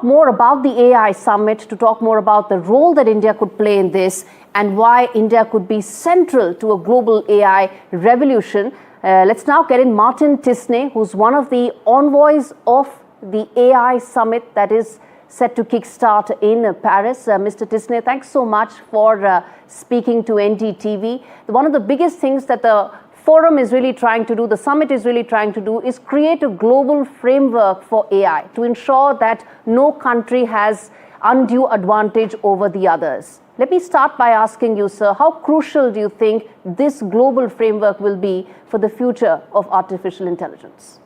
More about the AI summit, to talk more about the role that India could play in this and why India could be central to a global AI revolution. Let's now get in Martin Tisney, who's one of the envoys of the AI summit that is set to kickstart in Paris. Mr. Tisney, thanks so much for speaking to NDTV. One of the biggest things that the forum is really trying to do, the summit is really trying to do, is create a global framework for AI to ensure that no country has undue advantage over the others. Let me start by asking you, sir, how crucial do you think this global framework will be for the future of artificial intelligence?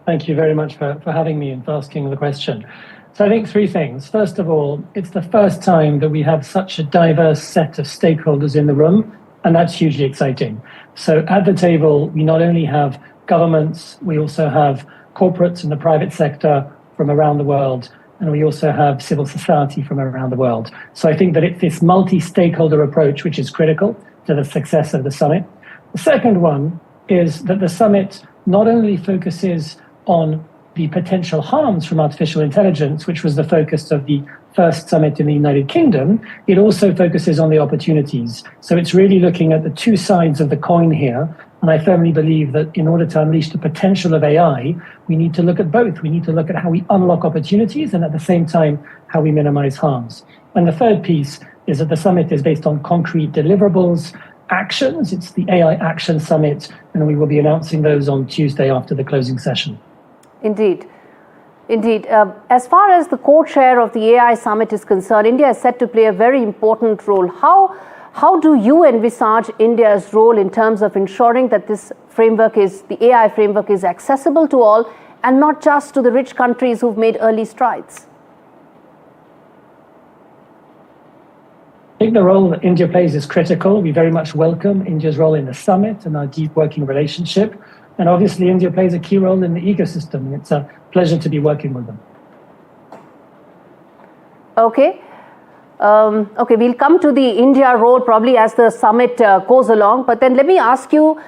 Thank you very much for having me and for asking the question. So I think three things. First of all, it's the first time that we have such a diverse set of stakeholders in the room, and that's hugely exciting. So at the table, we not only have governments, we also have corporates in the private sector from around the world, and we also have civil society from around the world. So I think that it's this multi-stakeholder approach which is critical to the success of the summit. The second one is that the summit not only focuses on the potential harms from artificial intelligence, which was the focus of the first summit in the United Kingdom, it also focuses on the opportunities. So it's really looking at the two sides of the coin here. And I firmly believe that in order to unleash the potential of AI, we need to look at both. We need to look at how we unlock opportunities and at the same time, how we minimize harms. And the third piece is that the summit is based on concrete deliverables, actions. It's the AI Action Summit, and we will be announcing those on Tuesday after the closing session. Indeed. Indeed. As far as the co-chair of the AI Summit is concerned, India is set to play a very important role. How do you envisage India's role in terms of ensuring that this framework the AI framework is accessible to all and not just to the rich countries who've made early strides? I think the role that India plays is critical. We very much welcome India's role in the summit and our deep working relationship. And obviously, India plays a key role in the ecosystem. It's a pleasure to be working with them. Okay. We'll come to the India role probably as the summit goes along. But then let me ask you,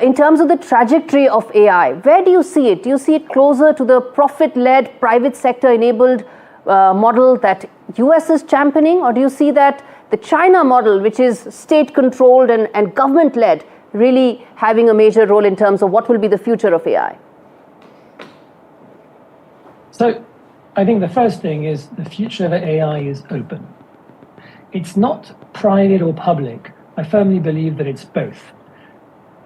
in terms of the trajectory of AI, where do you see it? Do you see it closer to the profit-led, private sector-enabled model that US is championing? Or do you see that the China model, which is state-controlled and government-led, really having a major role in terms of what will be the future of AI? So I think the first thing is the future of AI is open. It's not private or public. I firmly believe that it's both.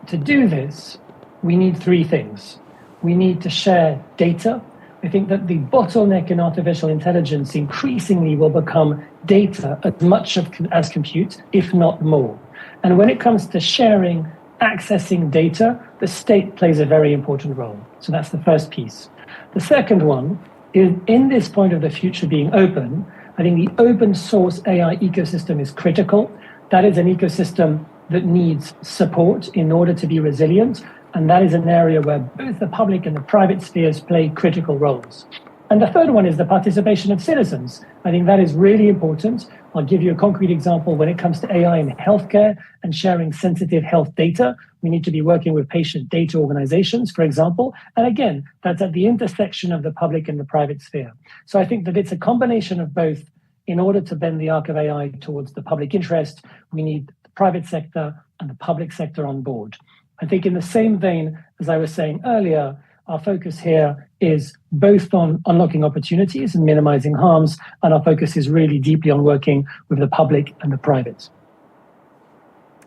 To do this, we need three things. We need to share data. I think that the bottleneck in artificial intelligence increasingly will become data as much as compute, if not more. And when it comes to sharing, accessing data, the state plays a very important role. So that's the first piece. The second one is, in this point of the future being open, I think the open source AI ecosystem is critical. That is an ecosystem that needs support in order to be resilient. And that is an area where both the public and the private spheres play critical roles. And the third one is the participation of citizens. I think that is really important. I'll give you a concrete example when it comes to AI in healthcare and sharing sensitive health data. We need to be working with patient data organizations, for example. And again, that's at the intersection of the public and the private sphere. So I think that it's a combination of both. In order to bend the arc of AI towards the public interest, we need the private sector and the public sector on board. I think in the same vein, as I was saying earlier, our focus here is both on unlocking opportunities and minimizing harms, and our focus is really deeply on working with the public and the private.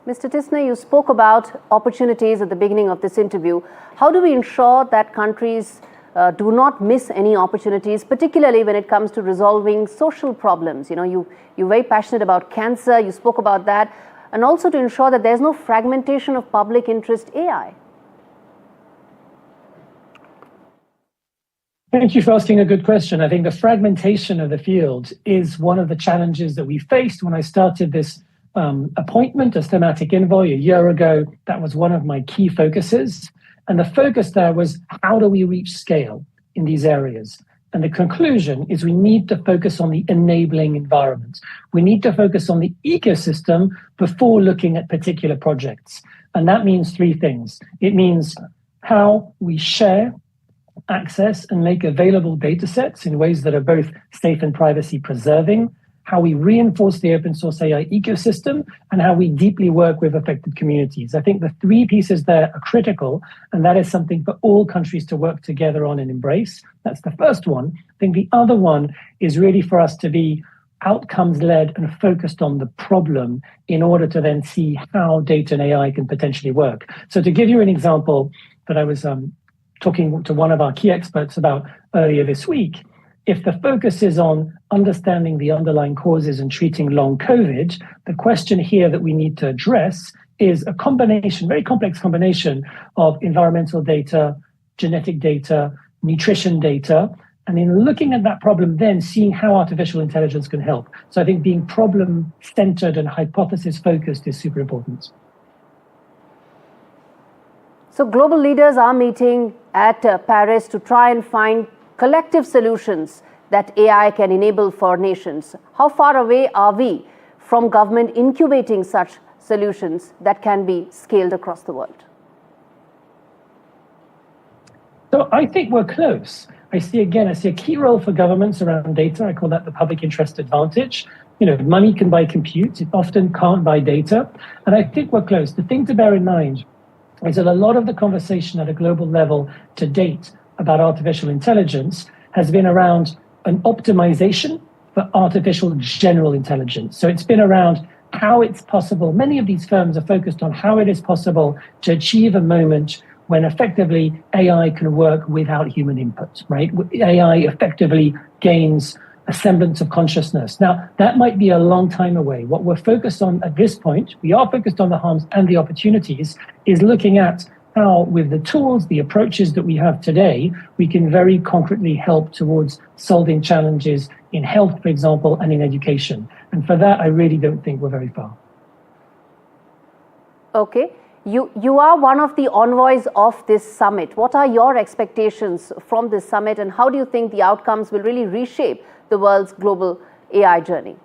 Mr. Tisney, you spoke about opportunities at the beginning of this interview. How do we ensure that countries do not miss any opportunities, particularly when it comes to resolving social problems? You know, you're very passionate about cancer, you spoke about that, and also to ensure that there's no fragmentation of public interest AI. Thank you for asking a good question. I think the fragmentation of the field is one of the challenges that we faced when I started this appointment as thematic envoy a year ago. That was one of my key focuses. And the focus there was, how do we reach scale in these areas? And the conclusion is we need to focus on the enabling environment. We need to focus on the ecosystem before looking at particular projects. And that means three things. It means how we share access and make available data sets in ways that are both safe and privacy preserving, how we reinforce the open source AI ecosystem, and how we deeply work with affected communities. I think the three pieces there are critical, and that is something for all countries to work together on and embrace. That's the first one. I think the other one is really for us to be outcomes-led and focused on the problem in order to then see how data and AI can potentially work. So to give you an example that I was talking to one of our key experts about earlier this week, if the focus is on understanding the underlying causes and treating long COVID, the question here that we need to address is a combination, very complex combination of environmental data, genetic data, nutrition data, and in looking at that problem, then seeing how artificial intelligence can help. So I think being problem-centered and hypothesis-focused is super important. So global leaders are meeting at Paris to try and find collective solutions that AI can enable for nations. How far away are we from government incubating such solutions that can be scaled across the world? So I think we're close. I see a key role for governments around data. I call that the public interest advantage. Money can buy compute. It often can't buy data. And I think we're close. The thing to bear in mind is that a lot of the conversation at a global level to date about artificial intelligence has been around an optimization for artificial general intelligence. So it's been around how it's possible. Many of these firms are focused on how it is possible to achieve a moment when effectively AI can work without human input, right? AI effectively gains a semblance of consciousness. Now, that might be a long time away. What we're focused on at this point, we are focused on the harms and the opportunities, is looking at how, with the tools, the approaches that we have today, we can very concretely help towards solving challenges in health, for example, and in education. And for that, I really don't think we're very far. Okay. You are one of the envoys of this summit. What are your expectations from this summit, and how do you think the outcomes will really reshape the world's global AI journey?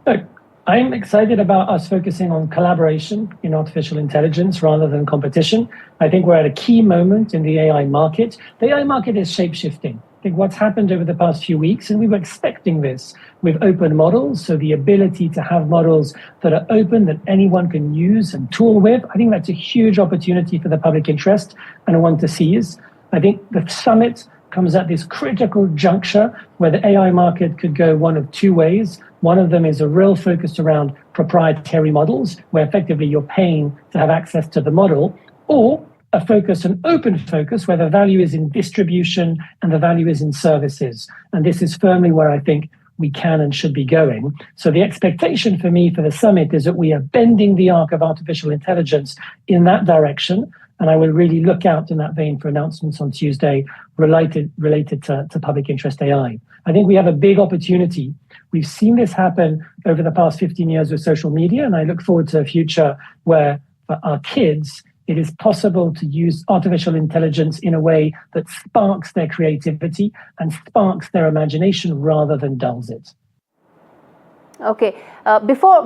Look, I'm excited about us focusing on collaboration in artificial intelligence rather than competition. I think we're at a key moment in the AI market. The AI market is shape-shifting. I think what's happened over the past few weeks, and we were expecting this with open models, so the ability to have models that are open, that anyone can use and tool with, I think that's a huge opportunity for the public interest and one to seize. I think the summit comes at this critical juncture where the AI market could go one of two ways. One of them is a real focus around proprietary models, where effectively you're paying to have access to the model, or a focus, an open focus, where the value is in distribution and the value is in services. And this is firmly where I think we can and should be going. So the expectation for me for the summit is that we are bending the arc of artificial intelligence in that direction. And I will really look out in that vein for announcements on Tuesday related to public interest AI. I think we have a big opportunity. We've seen this happen over the past 15 years with social media, and I look forward to a future where for our kids, it is possible to use artificial intelligence in a way that sparks their creativity and sparks their imagination rather than dulls it. Okay. Before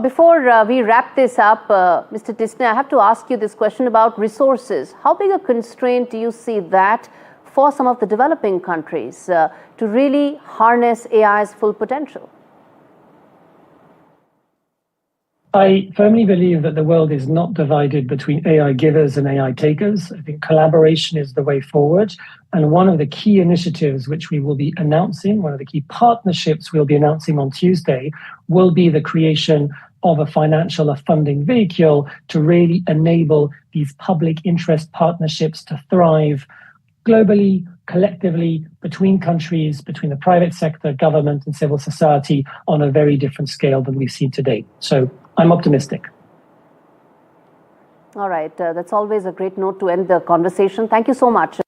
we wrap this up, Mr. Tisne, I have to ask you this question about resources. How big a constraint do you see that for some of the developing countries to really harness AI's full potential? I firmly believe that the world is not divided between AI givers and AI takers. I think collaboration is the way forward. And one of the key initiatives which we will be announcing, one of the key partnerships we'll be announcing on Tuesday, will be the creation of a financial, a funding vehicle to really enable these public interest partnerships to thrive globally, collectively, between countries, between the private sector, government, and civil society on a very different scale than we've seen to date. So I'm optimistic. All right. That's always a great note to end the conversation. Thank you so much.